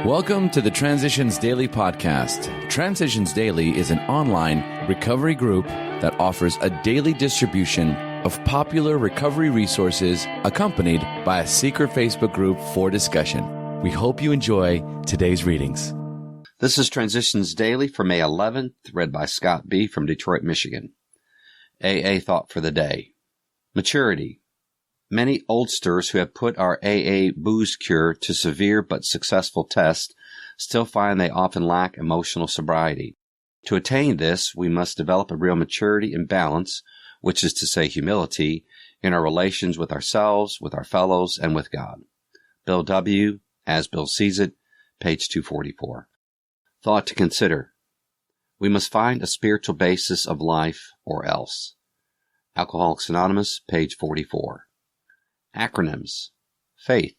Welcome to the Transitions Daily podcast. Transitions Daily is an online recovery group that offers a daily distribution of popular recovery resources accompanied by a secret Facebook group for discussion. We hope you enjoy today's readings. This is Transitions Daily for May 11th, read by Scott B. from Detroit, Michigan. AA Thought for the Day. Maturity. Many oldsters who have put our AA booze cure to severe but successful test still find they often lack emotional sobriety. To attain this, we must develop a real maturity and balance, which is to say humility, in our relations with ourselves, with our fellows, and with God. Bill W., As Bill Sees It, page 244. Thought to consider. We must find a spiritual basis of life or else. Alcoholics Anonymous, page 44. Acronyms. Faith.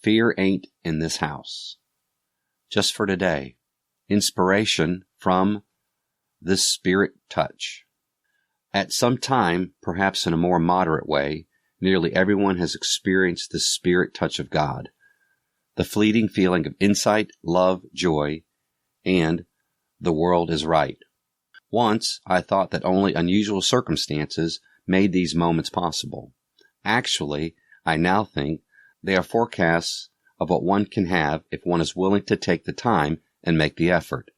Fear ain't in this house. Just for today. Inspiration from this Spirit touch. At some time, perhaps in a more moderate way, nearly everyone has experienced this Spirit touch of God. The fleeting feeling of insight, love, joy, and the world is right. Once, I thought that only unusual circumstances made these moments possible. Actually, I now think they are forecasts of what one can have if one is willing to take the time and make the effort.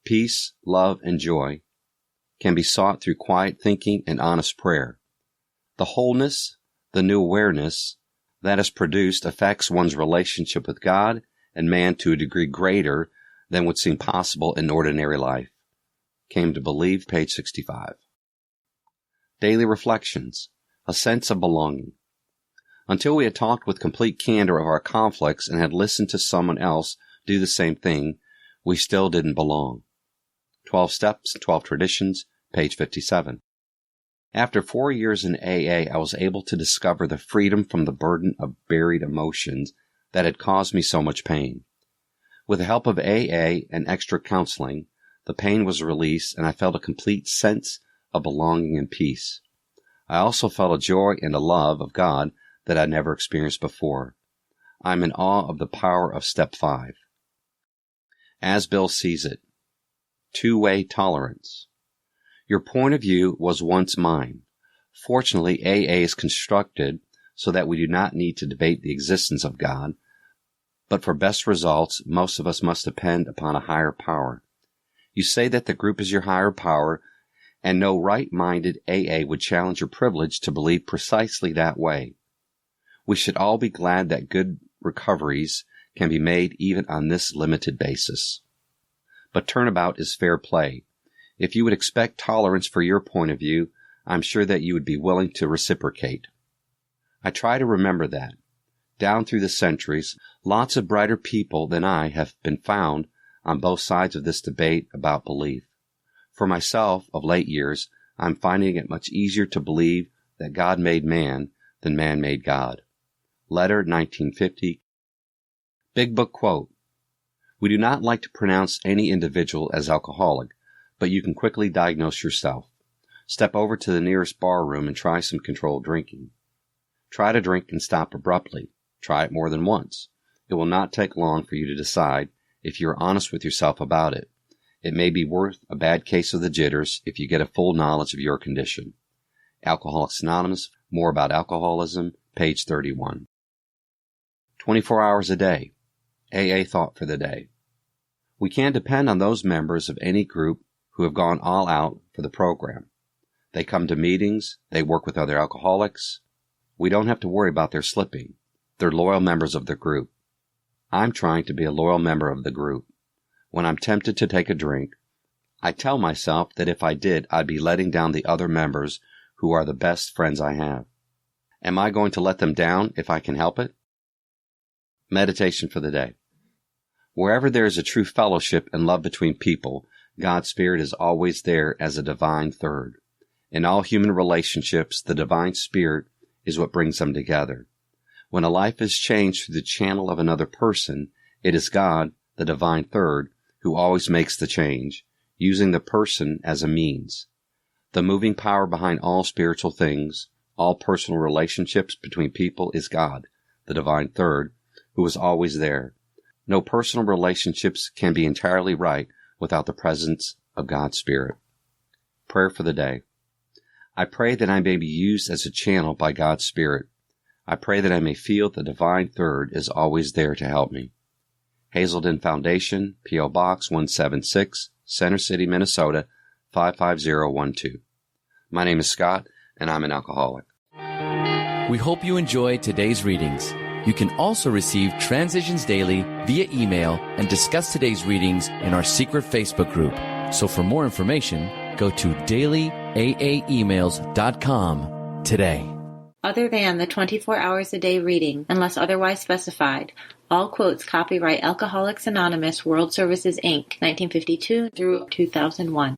Peace, love, and joy can be sought through quiet thinking and honest prayer. The wholeness, the new awareness that is produced affects one's relationship with God and man to a degree greater than would seem possible in ordinary life. Came to Believe, page 65. Daily Reflections. A sense of belonging. Until we had talked with complete candor of our conflicts and had listened to someone else do the same thing, we still didn't belong. 12 Steps, 12 Traditions, page 57. After 4 years in AA, I was able to discover the freedom from the burden of buried emotions that had caused me so much pain. With the help of AA and extra counseling, the pain was released and I felt a complete sense of belonging and peace. I also felt a joy and a love of God that I never experienced before. I'm in awe of the power of Step 5. As Bill Sees It. Two-way tolerance. Your point of view was once mine. Fortunately, AA is constructed so that we do not need to debate the existence of God, but for best results, most of us must depend upon a higher power. You say that the group is your higher power, and no right-minded AA would challenge your privilege to believe precisely that way. We should all be glad that good recoveries can be made even on this limited basis. But turnabout is fair play. If you would expect tolerance for your point of view, I'm sure that you would be willing to reciprocate. I try to remember that. Down through the centuries, lots of brighter people than I have been found on both sides of this debate about belief. For myself, of late years, I'm finding it much easier to believe that God made man than man made God. Letter 1950. Big Book Quote. We do not like to pronounce any individual as alcoholic, but you can quickly diagnose yourself. Step over to the nearest bar room and try some controlled drinking. Try to drink and stop abruptly. Try it more than once. It will not take long for you to decide if you are honest with yourself about it. It may be worth a bad case of the jitters if you get a full knowledge of your condition. Alcoholics Anonymous, More About Alcoholism, page 31. 24 hours a day. AA Thought for the Day. We can depend on those members of any group who have gone all out for the program. They come to meetings, they work with other alcoholics. We don't have to worry about their slipping. They're loyal members of the group. I'm trying to be a loyal member of the group. When I'm tempted to take a drink, I tell myself that if I did, I'd be letting down the other members who are the best friends I have. Am I going to let them down if I can help it? Meditation for the day. Wherever there is a true fellowship and love between people, God's Spirit is always there as a divine third. In all human relationships, the divine Spirit is what brings them together. When a life is changed through the channel of another person, it is God, the divine third, who always makes the change, using the person as a means. The moving power behind all spiritual things, all personal relationships between people is God, the divine third, who is always there. No personal relationships can be entirely right without the presence of God's Spirit. Prayer for the day. I pray that I may be used as a channel by God's Spirit. I pray that I may feel the divine third is always there to help me. Hazelden Foundation, P.O. Box 176, Center City, Minnesota 55012. My name is Scott, and I'm an alcoholic. We hope you enjoyed today's readings. You can also receive Transitions Daily via email and discuss today's readings in our secret Facebook group. So for more information, go to dailyaaemails.com today. Other than the 24 hours a day reading, unless otherwise specified, all quotes copyright Alcoholics Anonymous World Services, Inc., 1952 through 2001.